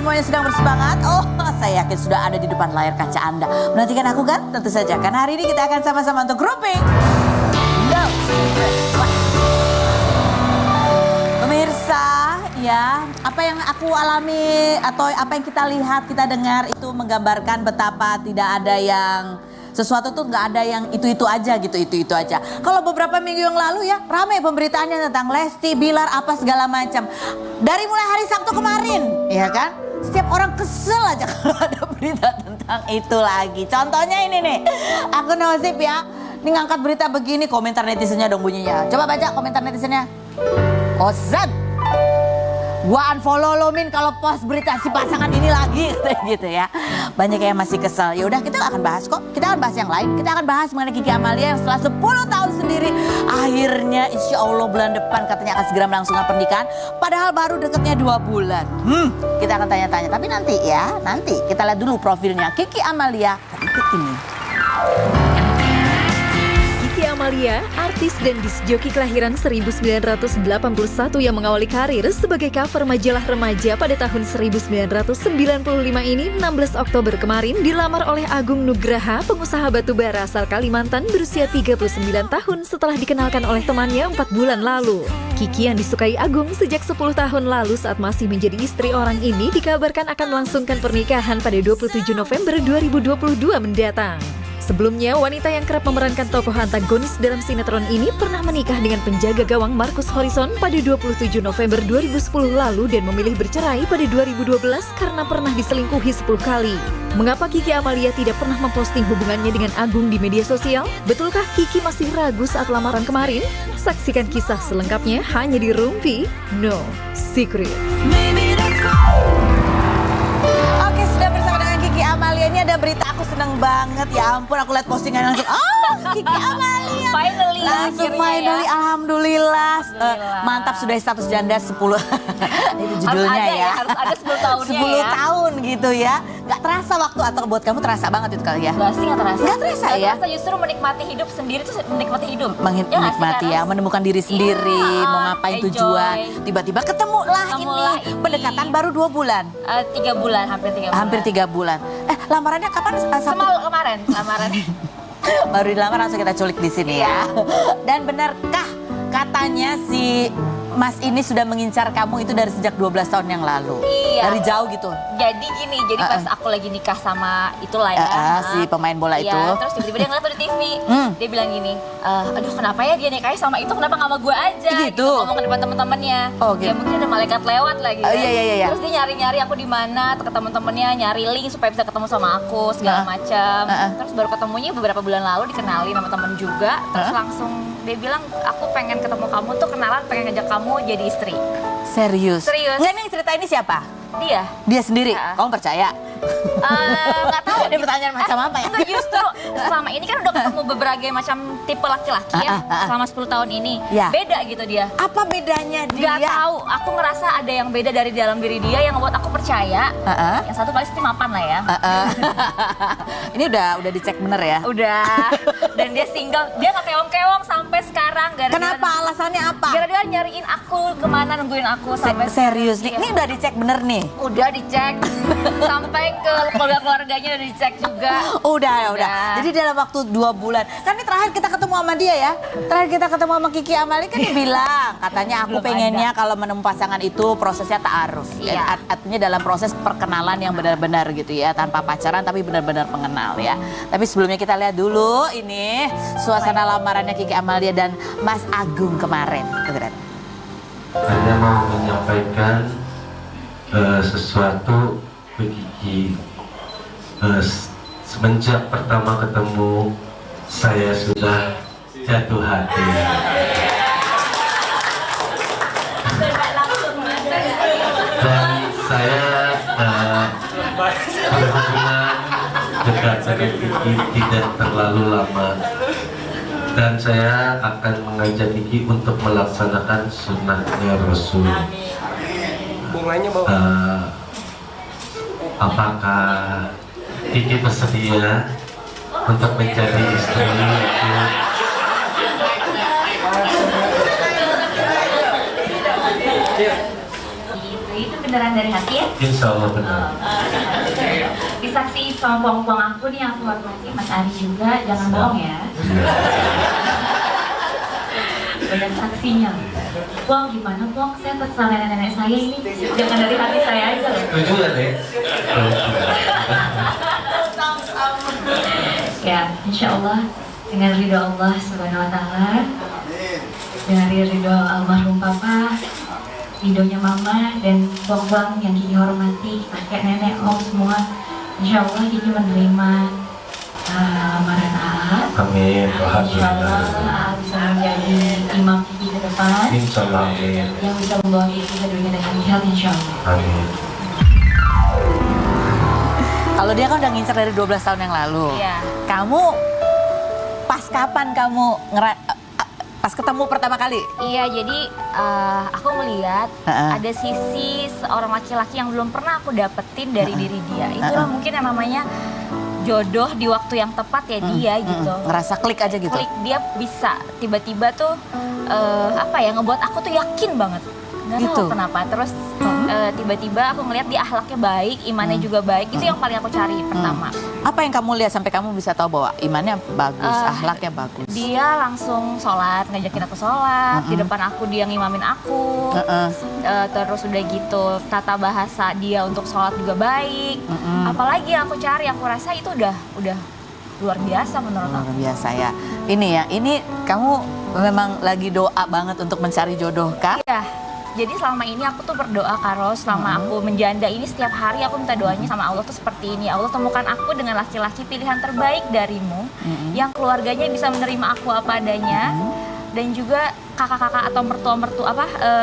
semuanya sedang bersemangat? Oh, saya yakin sudah ada di depan layar kaca Anda. Menantikan aku kan? Tentu saja, kan hari ini kita akan sama-sama untuk grouping. No Secret. Pemirsa, ya, apa yang aku alami atau apa yang kita lihat, kita dengar itu menggambarkan betapa tidak ada yang sesuatu tuh nggak ada yang itu aja gitu, itu aja. Kalau beberapa minggu yang lalu ya ramai pemberitaannya tentang Lesti, Bilar, apa segala macam. Dari mulai hari Sabtu kemarin, ya kan? Setiap orang kesel aja kalau ada berita tentang itu lagi. Contohnya ini nih, aku Nosip ya. Ini ngangkat berita begini, komentar netizennya dong bunyinya. Coba baca komentar netizennya. Ozan, gua unfollow lo Min kalau post berita si pasangan ini lagi gitu ya. Banyak yang masih kesel. Ya udah kita akan bahas kok. Kita akan bahas yang lain. Kita akan bahas mengenai Kiki Amalia yang setelah 10 tahun sendiri akhirnya insya Allah bulan depan katanya akan segera melangsungkan pernikahan. Padahal baru deketnya 2 bulan. Kita akan tanya-tanya. Tapi nanti ya, nanti kita lihat dulu profilnya Kiki Amalia berikut ini. Kiki Amalia, artis dan disc joki kelahiran 1981 yang mengawali karir sebagai cover majalah remaja pada tahun 1995 ini 16 Oktober kemarin dilamar oleh Agung Nugraha, pengusaha batubara asal Kalimantan berusia 39 tahun setelah dikenalkan oleh temannya 4 bulan lalu. Kiki yang disukai Agung sejak 10 tahun lalu saat masih menjadi istri orang ini dikabarkan akan melangsungkan pernikahan pada 27 November 2022 mendatang. Sebelumnya, wanita yang kerap memerankan tokoh antagonis dalam sinetron ini pernah menikah dengan penjaga gawang Marcus Horizon pada 27 November 2010 lalu dan memilih bercerai pada 2012 karena pernah diselingkuhi 10 kali. Mengapa Kiki Amalia tidak pernah memposting hubungannya dengan Agung di media sosial? Betulkah Kiki masih ragu saat lamaran kemarin? Saksikan kisah selengkapnya hanya di Rumpi No Secret. Oke, sudah bersama dengan Kiki Amalia. Ini ada berita aku seneng banget. Ya ampun, aku lihat postingan langsung. Oh, Kiki Amalia. Finally, langsung akhirnya finally, ya. Alhamdulillah. Mantap, sudah status janda 10. Itu judulnya harus ada ya. harus ada 10 tahunnya 10 ya. tahun gitu ya. Gak terasa waktu atau buat kamu terasa banget itu kali ya? Gak sih, gak terasa. Gak terasa ya? Terasa justru menikmati hidup sendiri tuh menikmati hidup. Menikmati ya, menemukan diri sendiri, mau ngapain enjoy. tujuan. Tiba-tiba ketemu lah Ketemulah ini. ini. Pendekatan baru 2 bulan. 3 bulan, hampir 3 bulan. Hampir 3 bulan. Lamarannya kapan? Semalam kemarin, lamaran. Baru dilamar langsung kita culik di sini ya. Dan benarkah katanya si Mas ini sudah mengincar kamu itu dari sejak 12 tahun yang lalu? Iya. Dari jauh gitu? Jadi gini, pas aku lagi nikah sama itulah ya. Si pemain bola itu. Iya, terus tiba-tiba dia ngeliat tuh di TV. Dia bilang gini, aduh kenapa ya dia nikahnya sama itu, kenapa gak sama gue aja? Gitu? Ngomong ke depan teman-temannya. Oh, gitu. Ya mungkin ada malaikat lewat lagi kan. Iya. Terus dia nyari-nyari aku di mana, ke teman-temannya nyari link supaya bisa ketemu sama aku segala macam. Terus baru ketemunya beberapa bulan lalu, dikenalin sama temen juga. Terus langsung dia bilang, aku pengen ketemu kamu tuh, kenalan, pengen ngajak kamu jadi istri. Serius? Serius. Nggak, ini cerita ini siapa? Dia. Dia sendiri? Kamu percaya? Nggak tahu. Ini pertanyaan macam apa ya? Enggak, justru selama ini kan udah ketemu berbagai macam tipe laki-laki ya. Selama 10 tahun ini. Ya. Beda gitu dia. Apa bedanya dia? Gak tahu. Aku ngerasa ada yang beda dari dalam diri dia yang membuat aku percaya. Yang satu pasti mapan lah ya. Ini udah dicek bener ya? Udah. Dan dia single. Dia gak keong-keong sampai sekarang. Kenapa? Alasannya apa? Gara-gara nyariin aku kemana, nungguin aku sampai serius nih? Ini udah dicek bener nih? Udah dicek. Sampai ke keluarga-keluarganya udah dicek juga. Udah. Jadi dalam waktu 2 bulan. Kan ini terakhir kita ketemu sama dia ya. Terakhir kita ketemu sama Kiki Amalia kan dia bilang. Katanya aku Belum pengennya kalau menemukan pasangan itu prosesnya ta'aruf. Iya. Artinya dalam proses perkenalan yang benar-benar gitu ya. Tanpa pacaran tapi benar-benar mengenal ya. Tapi sebelumnya kita lihat dulu ini suasana lamarannya Kiki Amalia dan Mas Agung kemarin. Saya mau menyampaikan sesuatu ke Kiki. Semenjak pertama ketemu, saya sudah jatuh hati. Dan saya berhubungan dekat dengan Kiki tidak terlalu lama. Dan saya akan mengajak Kiki untuk melaksanakan sunnahnya Rasul. Apakah Kiki bersedia untuk menjadi istri Itu beneran dari hati ya? Insya Allah benar. Disaksi sama puang-puang aku nih, aku hormati Mas Ari juga, jangan bohong ya. Banyak saksinya. Puang gimana Puang? Saya pesan nenek-nenek saya ini, jangan dari hati saya aja loh. Setuju kan deh? Ya, insya Allah dengan ridho Allah Subhanahu Wa Taala, dengan ridho almarhum Papa, ridhonya Mama dan puang-puang yang Kiki hormati, kakek, nenek, om semua, insya Allah Kiki menerima lamaran AA. Amin. Insya Allah Alhamdulillah. AA bisa menjadi imam Kiki ke depan, Insya Allah. Amin. yang bisa membawa Kiki ke dunia dengan sehat, insya Allah. Amin. Kalau dia kan udah ngincer dari 12 tahun yang lalu. Iya. Kamu pas kapan kamu pas ketemu pertama kali? Iya, jadi aku melihat Heeh. ada sisi seorang laki-laki yang belum pernah aku dapetin dari diri dia. Itulah mungkin yang namanya jodoh di waktu yang tepat ya dia gitu. Ngerasa klik aja gitu. Klik, dia bisa tiba-tiba tuh apa ya, ngebuat aku tuh yakin banget. Nggak Gitu. tahu kenapa. Terus tiba-tiba aku ngeliat dia akhlaknya baik, imannya juga baik. Itu yang paling aku cari pertama. Apa yang kamu lihat sampai kamu bisa tahu bahwa imannya bagus, akhlaknya bagus? Dia langsung sholat, ngajakin aku sholat, di depan aku dia ngimamin aku. Terus udah gitu tata bahasa dia untuk sholat juga baik. Apalagi yang aku cari, aku rasa itu udah luar biasa menurut aku. Luar biasa ya. Ini ya, ini kamu memang lagi doa banget untuk mencari jodoh kah? Iya. Jadi selama ini aku tuh berdoa Karo, selama aku menjanda ini setiap hari aku minta doanya sama Allah tuh seperti ini. Allah temukan aku dengan laki-laki pilihan terbaik darimu, yang keluarganya bisa menerima aku apa adanya, dan juga kakak-kakak atau mertua-mertua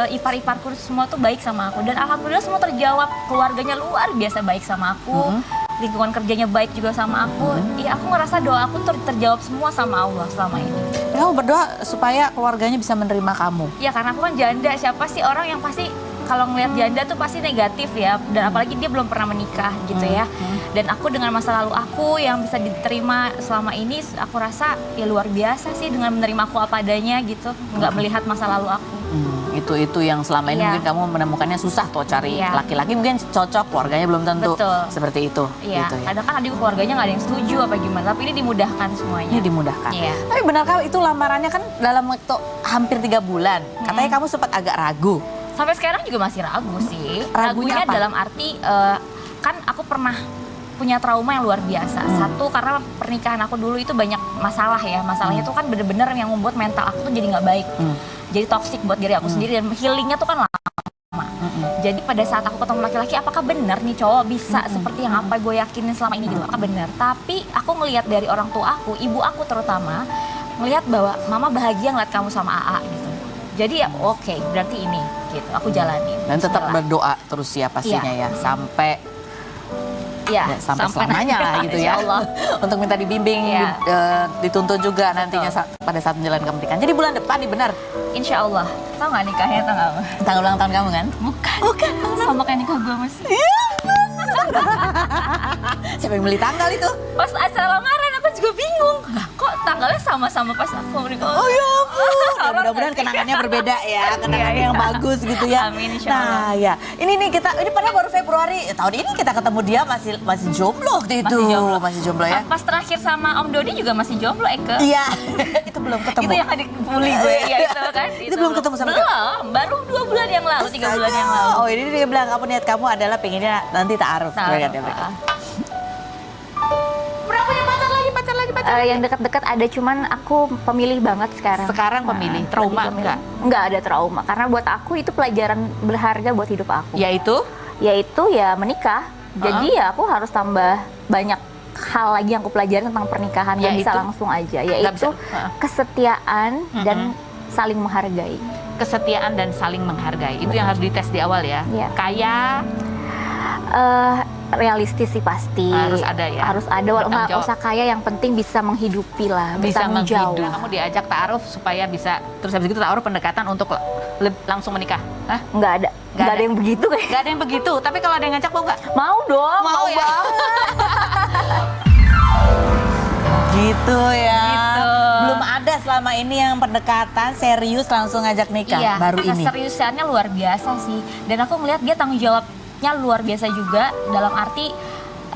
ipar-iparku semua tuh baik sama aku. Dan alhamdulillah semua terjawab, keluarganya luar biasa baik sama aku, lingkungan kerjanya baik juga sama aku. Iya, aku ngerasa doa aku terjawab semua sama Allah selama ini. Kamu berdoa supaya keluarganya bisa menerima kamu. Ya karena aku kan janda, siapa sih orang yang pasti kalau ngelihat janda tuh pasti negatif ya, dan apalagi dia belum pernah menikah gitu ya. Dan aku dengan masa lalu aku yang bisa diterima selama ini, aku rasa ya luar biasa sih dengan menerima aku apa adanya gitu, nggak melihat masa lalu aku. Itu yang selama ini Iya. mungkin kamu menemukannya susah tuh cari Iya. laki-laki mungkin cocok, keluarganya belum tentu. Betul. Seperti itu. Iya, Gitu ya. kadang kan adik keluarganya nggak ada yang setuju apa gimana, tapi ini dimudahkan semuanya. Ini dimudahkan. Iya. Tapi benarkah itu lamarannya kan dalam waktu hampir 3 bulan? Katanya kamu sempat agak ragu. Sampai sekarang juga masih ragu sih. Ragunya Ragunya apa? dalam arti kan aku pernah punya trauma yang luar biasa. Satu, karena pernikahan aku dulu itu banyak masalah ya. Masalahnya tuh kan bener-bener yang membuat mental aku tuh jadi nggak baik. Jadi toksik buat diri aku sendiri, dan healingnya tuh kan lama. Jadi pada saat aku ketemu laki-laki, apakah benar nih cowok bisa seperti yang apa gue yakinin selama ini gitu? Apakah benar? Tapi aku ngelihat dari orang tua aku, ibu aku terutama, ngelihat bahwa mama bahagia ngeliat kamu sama AA gitu. Jadi ya oke, berarti ini gitu. Aku jalanin. Dan tetap Bismillah. berdoa terus ya pastinya Iya. ya. Sampai Iya, sampai selamanya lah gitu ya. Insya Allah. Untuk minta dibimbing, Iya. dituntun juga nantinya pada saat menjalankan pernikahan. Jadi bulan depan nih benar. Insya Allah. Tahu nggak nikahnya, tahu nggak? Tanggal ulang tahun kamu kan? Bukan. Sama kayak nikah gue mas. Siapa yang beli tanggal itu? Pas acara lamaran aku juga bingung. Lah kok tanggalnya sama-sama pas aku menikah? Oh ya ampun. Ya, mudah-mudahan kenangannya berbeda ya, kenangannya yang bagus gitu ya. Amin, insya Allah. Nah ya, ini padahal baru Februari tahun ini kita ketemu dia masih jomblo waktu itu. Masih jomblo ya. Pas terakhir sama Om Dodi juga masih jomblo, Eke. Iya, itu belum ketemu. Itu yang adik bully gue, ya itu kan. Itu belum ketemu sama Belum, baru 2 bulan yang lalu, 3 bulan yang lalu. Oh ini dia bilang kamu niat kamu adalah pengennya nanti ta'aruf. Nah, Pacar lagi. yang dekat-dekat ada, cuman aku pemilih banget sekarang. Sekarang pemilih, trauma lebih pemilih. enggak? Enggak ada trauma, karena buat aku itu pelajaran berharga buat hidup aku. Yaitu? Yaitu ya menikah. Jadi ya aku harus tambah banyak hal lagi yang aku pelajari tentang pernikahan. Gak bisa Yaitu? langsung aja. Nggak Yaitu bisa. kesetiaan dan saling menghargai. Kesetiaan dan saling menghargai. Itu yang harus dites di awal ya. Iya. Kaya, Realistis sih pasti. Harus ada ya? Harus ada, walau Bertanggung nggak jawab. usah kaya, yang penting bisa menghidupi lah, bisa bertanggung menghidup. jawab. Kamu diajak ta'aruf supaya bisa, terus habis itu ta'aruf pendekatan untuk langsung menikah. Hah? Nggak ada. Nggak Nggak ada. ada yang begitu kayak. Gak ada yang begitu, tapi kalau ada yang ngajak mau nggak? Mau dong, Mau mau ya? banget. Gitu ya. Gitu. Belum ada selama ini yang pendekatan serius langsung ngajak nikah. Iya, baru ini. keseriusannya luar biasa sih. Dan aku melihat dia tanggung jawab baiknya luar biasa juga, dalam arti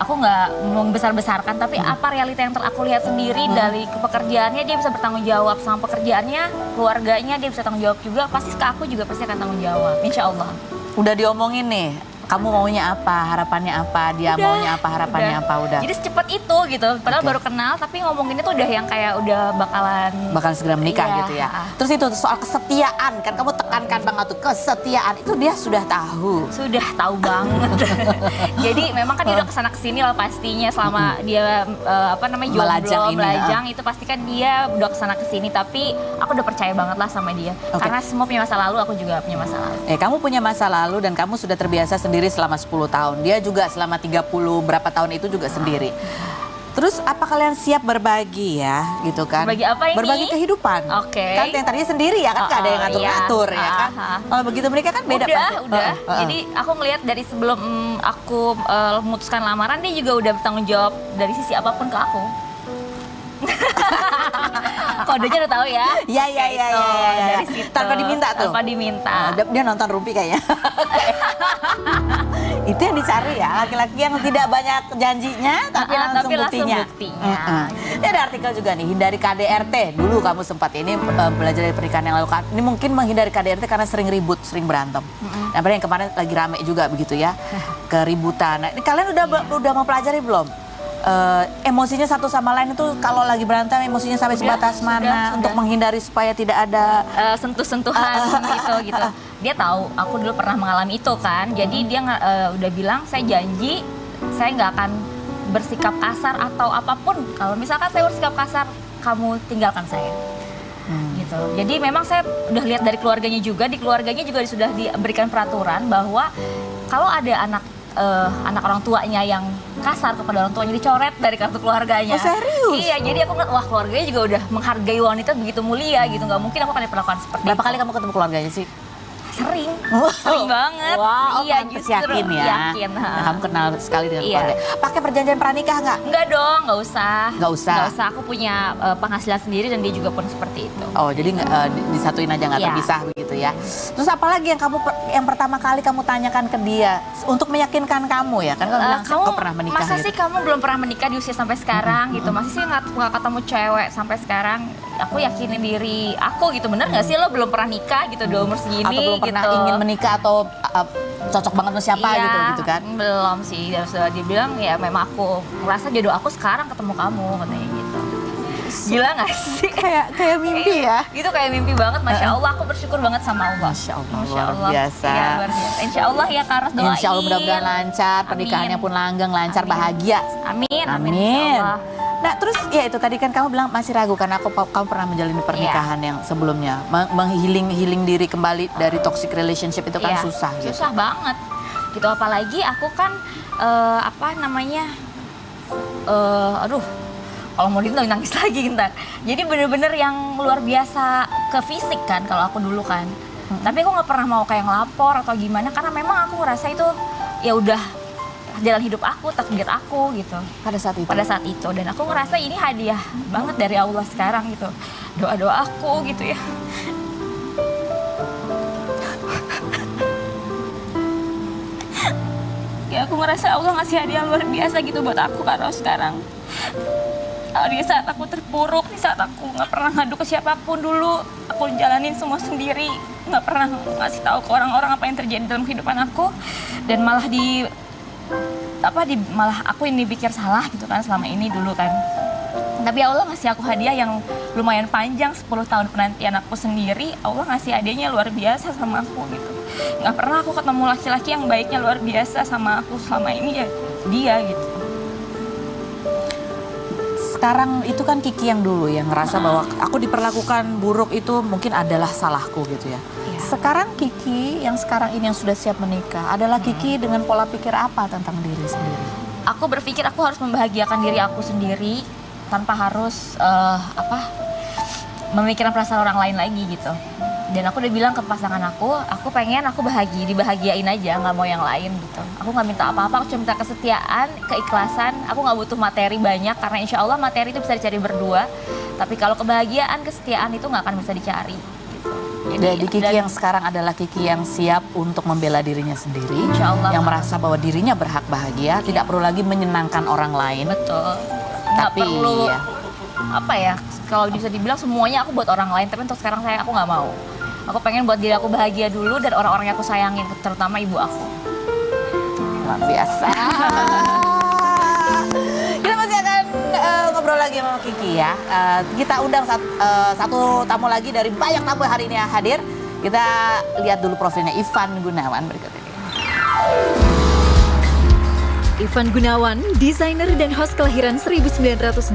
aku nggak membesar-besarkan, tapi apa realita yang aku lihat sendiri dari pekerjaannya, dia bisa bertanggung jawab sama pekerjaannya, keluarganya dia bisa tanggung jawab juga, pasti ke aku juga pasti akan tanggung jawab, insya Allah. Udah diomongin nih, kamu maunya apa, harapannya apa, dia maunya apa, harapannya apa, udah. Jadi secepat itu gitu, padahal baru kenal, tapi ngomonginnya tuh udah yang kayak udah bakal segera menikah iya. gitu ya. Terus itu soal kesetiaan, kan kamu tekankan banget tuh, kesetiaan itu dia sudah tahu. Sudah tahu banget. Jadi memang kan dia udah kesana kesini lah pastinya selama dia jomblo, melajang itu pasti kan dia udah kesana kesini, tapi aku udah percaya banget lah sama dia. Karena semua punya masa lalu, aku juga punya masa lalu. Kamu punya masa lalu dan kamu sudah terbiasa sendiri selama 10 tahun. Dia juga selama 30 berapa tahun itu juga sendiri. Terus apa kalian siap berbagi ya, gitu kan? Berbagi apa ini? Berbagi kehidupan. Oke. Kan yang tadinya sendiri ya kan, nggak ada yang ngatur-ngatur ya kan? Kalau begitu mereka kan beda pasti. Udah. Jadi aku ngelihat dari sebelum aku memutuskan lamaran, dia juga udah bertanggung jawab dari sisi apapun ke aku. Kodenya udah tahu ya? Iya. Dari situ. Tanpa diminta tuh? Tanpa diminta. Dia nonton Rumpi kayaknya. Itu yang dicari ya, laki-laki yang tidak banyak janjinya tapi langsung buktinya. Ini ada artikel juga nih, hindari KDRT. Dulu kamu sempat ini belajar dari pernikahan yang lalu. Ini mungkin menghindari KDRT karena sering ribut, sering berantem. Nah, yang kemarin lagi rame juga begitu ya, keributan. Nah, ini kalian udah mempelajari belum? Emosinya satu sama lain itu kalau lagi berantem emosinya sampai sebatas mana untuk menghindari supaya tidak ada sentuh-sentuhan gitu. Dia tahu aku dulu pernah mengalami itu kan, jadi dia udah bilang saya janji saya nggak akan bersikap kasar atau apapun. Kalau misalkan saya bersikap kasar, kamu tinggalkan saya. Gitu. Jadi memang saya udah lihat dari keluarganya juga, di keluarganya juga sudah diberikan peraturan bahwa kalau ada anak orang tuanya yang kasar kepada orang tuanya dicoret dari kartu keluarganya. Oh, serius? Iya, jadi aku ngeliat, wah keluarganya juga udah menghargai wanita begitu mulia gitu. Nggak mungkin aku akan diperlakukan seperti Berapa itu. kali kamu ketemu keluarganya sih? Sering banget. Wow, iya, pantes justru yakin ya. Yakin. Nah, kamu kenal sekali dengan Iya. keluarga. Pakai perjanjian pranikah nggak? Enggak dong, nggak usah. Nggak usah. Nggak usah, aku punya penghasilan sendiri dan dia juga pun seperti itu. Oh, jadi disatuin aja nggak Iya. terpisah begitu ya. Terus apalagi yang yang pertama kali kamu tanyakan ke dia untuk meyakinkan kamu ya? Kan kamu bilang kamu pernah menikah masa gitu. sih kamu belum pernah menikah di usia sampai sekarang gitu? Masih sih nggak ketemu cewek sampai sekarang? Aku yakinin diri aku gitu, bener nggak sih lo belum pernah nikah gitu di umur segini atau belum pernah gitu? ingin menikah atau cocok banget sama siapa Iya, gitu kan? Belum sih, sudah dibilang ya memang aku ngerasa jodoh aku sekarang ketemu kamu katanya gitu. Gila gak sih? Kayak mimpi ya? Gitu kayak mimpi banget, Masya Allah, aku bersyukur banget sama Allah. Masya Allah, luar biasa. Iya, luar biasa. Insya Allah ya Kak Ros, doain. Insya Allah mudah-mudahan lancar, pernikahannya pun langgeng, lancar, bahagia. Amin, insya Amin. Allah. Nah terus ya itu tadi kan kamu bilang masih ragu karena kamu pernah menjalani pernikahan yang sebelumnya. Menghealing diri kembali dari toxic relationship itu kan Iya, susah gitu. Susah banget. Gitu apalagi aku kan kalau mau gitu nangis lagi ntar. Jadi bener-bener yang luar biasa ke fisik kan kalau aku dulu kan. Tapi aku nggak pernah mau kayak ngelapor atau gimana karena memang aku ngerasa itu ya udah jalan hidup aku, takdir aku gitu. Pada saat itu? Pada saat itu. Dan aku ngerasa ini hadiah banget dari Allah sekarang gitu. Doa-doa aku gitu ya. Ya aku ngerasa Allah ngasih hadiah luar biasa gitu buat aku karena sekarang. Di saat aku terpuruk, di saat aku nggak pernah ngadu ke siapapun dulu, aku jalanin semua sendiri, nggak pernah ngasih tahu ke orang-orang apa yang terjadi dalam kehidupan aku, dan malah malah aku ini dipikir salah gitu kan selama ini dulu kan. Tapi Allah ngasih aku hadiah yang lumayan panjang, 10 tahun penantian aku sendiri, Allah ngasih hadiahnya luar biasa sama aku gitu. Nggak pernah aku ketemu laki-laki yang baiknya luar biasa sama aku selama ini ya dia gitu. Sekarang itu kan Kiki yang dulu yang ngerasa bahwa aku diperlakukan buruk itu mungkin adalah salahku gitu ya. Iya. Sekarang Kiki yang sekarang ini yang sudah siap menikah adalah Kiki dengan pola pikir apa tentang diri sendiri? Aku berpikir aku harus membahagiakan diri aku sendiri tanpa harus memikirkan perasaan orang lain lagi gitu. Dan aku udah bilang ke pasangan aku pengen aku dibahagiain aja, nggak mau yang lain gitu. Aku nggak minta apa-apa, aku cuma minta kesetiaan, keikhlasan. Aku nggak butuh materi banyak karena insya Allah materi itu bisa dicari berdua. Tapi kalau kebahagiaan, kesetiaan itu nggak akan bisa dicari. Gitu. Jadi Kiki yang sekarang adalah Kiki yang siap untuk membela dirinya sendiri. Insya Allah, yang Kak. merasa bahwa dirinya berhak bahagia, tidak perlu lagi menyenangkan orang lain. Betul. Nggak Tapi perlu iya. apa ya? Kalau bisa dibilang semuanya aku buat orang lain, tapi untuk sekarang aku nggak mau. Aku pengen buat diri aku bahagia dulu dan orang-orang yang aku sayangin, terutama ibu aku. Luar biasa. Kita masih akan ngobrol lagi sama Kiki ya. Kita undang satu tamu lagi dari banyak tamu hari ini yang hadir. Kita lihat dulu profilnya Ivan Gunawan berikut ini. Ivan Gunawan, desainer dan host kelahiran 1981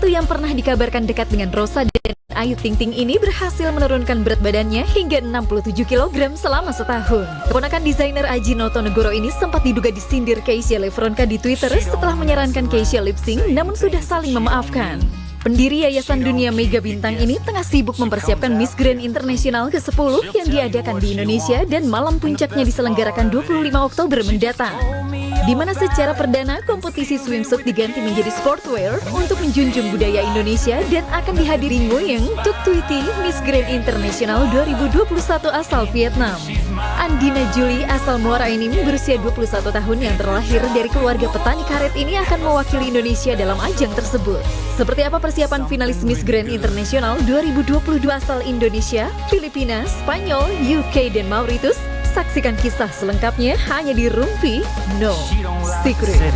yang pernah dikabarkan dekat dengan Rosa dan Ayu Ting Ting ini berhasil menurunkan berat badannya hingga 67 kg selama setahun. Keponakan desainer Aji Noto Negoro ini sempat diduga disindir Keisha Lefronka di Twitter setelah menyarankan Keisha lip sync, namun sudah saling memaafkan. Pendiri Yayasan Dunia Mega Bintang ini tengah sibuk mempersiapkan Miss Grand International ke-10 yang diadakan di Indonesia dan malam puncaknya diselenggarakan 25 Oktober mendatang. Di mana secara perdana kompetisi swimsuit diganti menjadi sportwear untuk menjunjung budaya Indonesia dan akan dihadiri Nguyen Tuk Tweety Miss Grand International 2021 asal Vietnam. Andina Julie asal Muara Enim berusia 21 tahun yang terlahir dari keluarga petani karet ini akan mewakili Indonesia dalam ajang tersebut. Seperti apa persiapan finalis Miss Grand International 2022 asal Indonesia, Filipina, Spanyol, UK, dan Mauritius? Saksikan kisah selengkapnya hanya di Rumpi No Secret.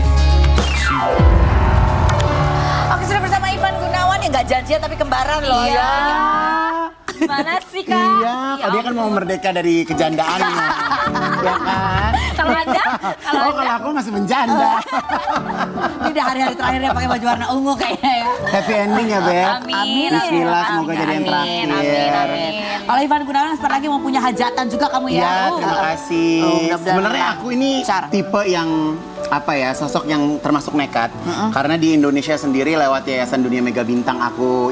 Oke, sudah bersama Ivan Gunawan yang nggak janjian tapi kembaran loh Iya. ya. Gimana sih, Kak? Iya, kalau dia kan mau merdeka dari kejandaannya. Ya kan? Kalau Anda? Kalau aku masih menjanda. Ini udah hari-hari terakhirnya pakai baju warna ungu kayaknya ya. Happy ending ya, Beb. Amin. Bismillah, semoga jadi yang terakhir. Amin. Kalau Ivan Gunawan sebentar lagi mau punya hajatan juga kamu ya. Ya, terima kasih. mudah-mudahan Sebenarnya aku ini lancar. tipe yang sosok yang termasuk nekat. Karena di Indonesia sendiri lewat Yayasan Dunia Mega Bintang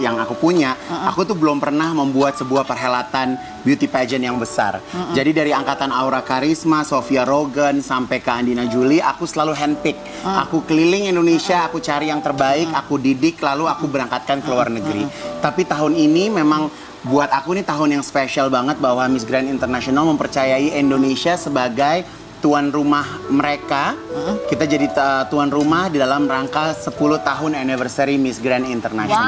yang aku punya, aku tuh belum pernah membuat sebuah perhelatan beauty pageant yang besar. Jadi dari angkatan Aura Karisma, Sofia Rogan sampai ke Andina Julie, aku selalu handpick. Aku keliling Indonesia, aku cari yang terbaik, aku didik, lalu aku berangkatkan ke luar negeri. Tapi tahun ini memang buat aku ini tahun yang spesial banget bahwa Miss Grand International mempercayai Indonesia sebagai tuan rumah mereka. Kita jadi tuan rumah di dalam rangka 10 tahun anniversary Miss Grand International.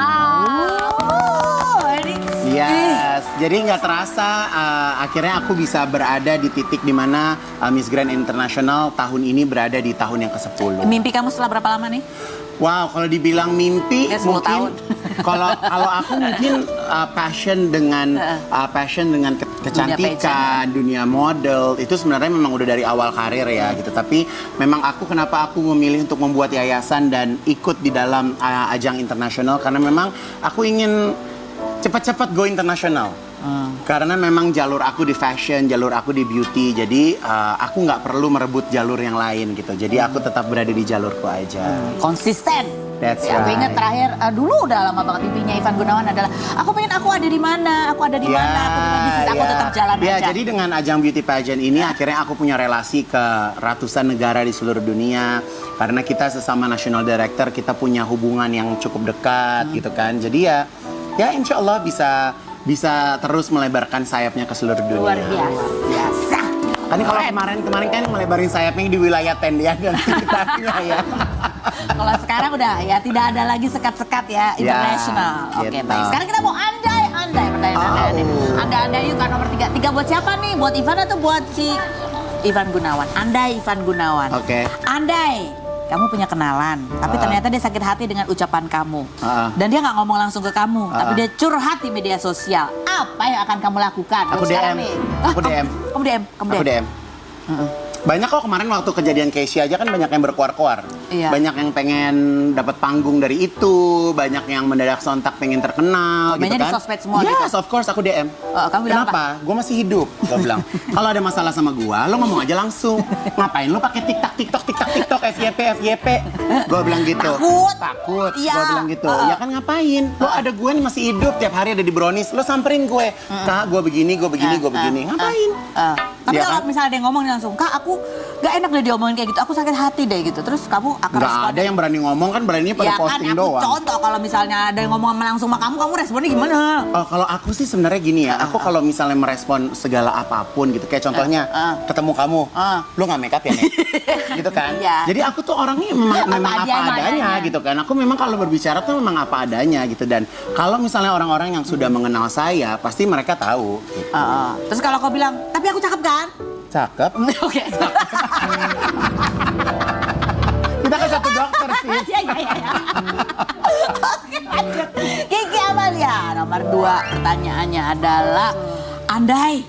Yes, jadi nggak terasa akhirnya aku bisa berada di titik di mana Miss Grand International tahun ini berada di tahun yang ke-10. Mimpi kamu setelah berapa lama nih? Wow, kalau dibilang mimpi Ya, 10 tahun. mungkin kalau aku mungkin passion dengan kecantikan, dunia model itu sebenarnya memang udah dari awal karir ya gitu. Tapi memang kenapa aku memilih untuk membuat yayasan dan ikut di dalam ajang internasional karena memang aku ingin cepat-cepat go internasional. Karena memang jalur aku di fashion, jalur aku di beauty, jadi aku nggak perlu merebut jalur yang lain gitu. Jadi aku tetap berada di jalurku aja. Konsisten. That's Ya, aku right. ingat terakhir dulu udah lama banget mimpinya Ivan Gunawan adalah aku pengen aku ada di mana, aku ada di mana, aku dengan bisnis aku tetap jalan ya, aja. jadi dengan ajang beauty pageant ini akhirnya aku punya relasi ke ratusan negara di seluruh dunia. Karena kita sesama national director, kita punya hubungan yang cukup dekat gitu kan. Jadi ya insya Allah bisa terus melebarkan sayapnya ke seluruh dunia. Luar biasa. Kan kalau kemarin kan melebarin sayapnya di wilayah tendian dan sekitarnya ya. Kalau sekarang udah ya tidak ada lagi sekat-sekat ya internasional. Oke, gitu. baik. Sekarang kita mau andai pertanyaan andai yuk kan nomor 3. 3 buat siapa nih? Buat Ivan atau buat si Ivan Gunawan? Andai Ivan Gunawan. Oke. Andai kamu punya kenalan, tapi ternyata dia sakit hati dengan ucapan kamu. Dan dia nggak ngomong langsung ke kamu, tapi dia curhat di media sosial. Apa yang akan kamu lakukan? Aku Sekarang DM. nih. Aku DM. Kamu DM. Banyak kok kemarin waktu kejadian Keisha aja kan banyak yang berkoar-koar. Iya. Banyak yang pengen dapat panggung dari itu, banyak yang mendadak sontak pengen terkenal Komennya gitu kan. di sosmed semua Yes, gitu? of course aku DM. Kamu bilang Kenapa? Gue masih hidup. Gue bilang, kalau ada masalah sama gue, lo ngomong aja langsung. Ngapain lo pakai TikTok, FYP. Gue bilang gitu. Takut. Iya. Gue bilang gitu. Ya kan ngapain? Lo ada gue nih masih hidup, tiap hari ada di Brownies. Lo samperin gue. Kak, gue begini. Ngapain? Tapi Ya kalau kan? misalnya dia ngomong langsung, Kak aku gak enak deh diomongin kayak gitu. Aku sakit hati deh gitu. Terus kamu akan Nggak respon. ada yang berani ngomong kan, berani pada Ya kan posting aku doang. contoh kalau misalnya ada yang ngomong langsung sama kamu responnya gimana? Oh, kalau aku sih sebenarnya gini ya, aku kalau misalnya merespon segala apapun gitu, kayak contohnya ketemu kamu, lo nggak make up ya nih, gitu kan? Iya. Jadi aku tuh orangnya memang apa adanya gitu kan. Aku memang kalau berbicara tuh memang apa adanya gitu, dan kalau misalnya orang-orang yang sudah mengenal saya, pasti mereka tahu. Gitu. Terus kalau kau bilang, tapi aku cakep kan? Cakep. Oke. Kita kan satu dokter sih. Iya. Oke, lanjut. Kiki Amalia, nomor 2 pertanyaannya adalah, andai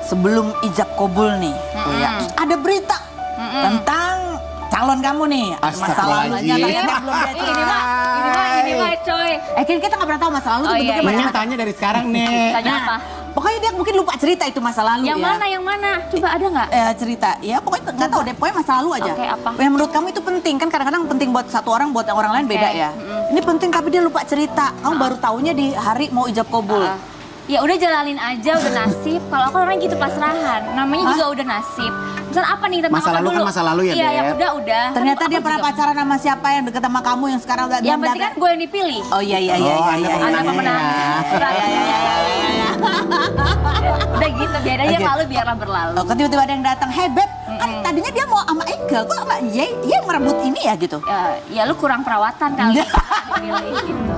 sebelum ijab kabul nih, ya, ada berita tentang calon kamu nih, masa lalunya ternyata belum dia Ini mah coy. kan kita nggak pernah tahu masa lalu tuh Oh, iya, bentuknya iya. Mending macam-macam. tanya dari sekarang nih. Tanya apa? Pokoknya dia mungkin lupa cerita itu masa lalu Yang ya. mana, yang mana? Coba ada nggak? Cerita, ya pokoknya nggak tahu deh, pokoknya masa lalu aja. Oke, apa? Yang menurut kamu itu penting kan, kadang-kadang penting buat satu orang, buat yang orang lain beda Oke, ya. Ini penting tapi dia lupa cerita. Kamu baru taunya di hari mau ijab kabul. Ya udah jalanin aja, udah nasib. Kalau aku orangnya gitu pasrahan. Namanya juga udah nasib. Misal apa nih tentang Masa apa lalu kan dulu? masa lalu ya, Iya, Beb? yang udah. Ternyata Aku dia pernah juga. pacaran sama siapa yang deket sama kamu yang sekarang udah Yang penting kan gue yang dipilih. Oh iya. Oh, Anda Anda pemenangnya pemenang. ya. Udah gitu, biar aja Oke. malu biarlah berlalu. Oh, tiba-tiba ada yang datang, hey Beb, kan tadinya dia mau sama Eka, kok sama Ye yang merebut ini ya gitu. Ya lu kurang perawatan kali. Dipilih gitu.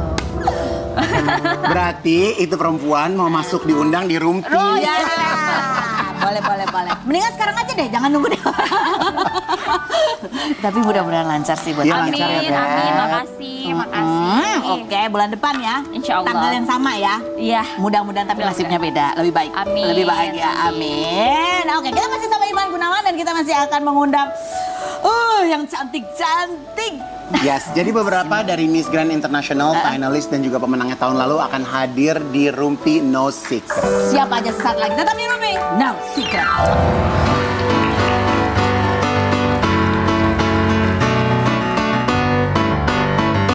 Berarti itu perempuan mau masuk diundang di room T. Iya. Boleh. Mendingan sekarang aja deh, jangan nunggu deh. Tapi mudah-mudahan lancar sih buat Iya, kamu. lancar ya, Beb. Amin, makasih. Oke, bulan depan ya. Insya Allah. Tanggal yang sama ya. Iya. Mudah-mudahan tapi nasibnya beda, lebih baik, Amin. lebih bahagia. Amin. Oke, kita masih sama Ivan Gunawan dan kita masih akan mengundang yang cantik-cantik. Yes, jadi beberapa dari Miss Grand International, finalis dan juga pemenangnya tahun lalu akan hadir di Rumpi No Secret. Siapa aja sesaat lagi tetap di Rumi. No Secret.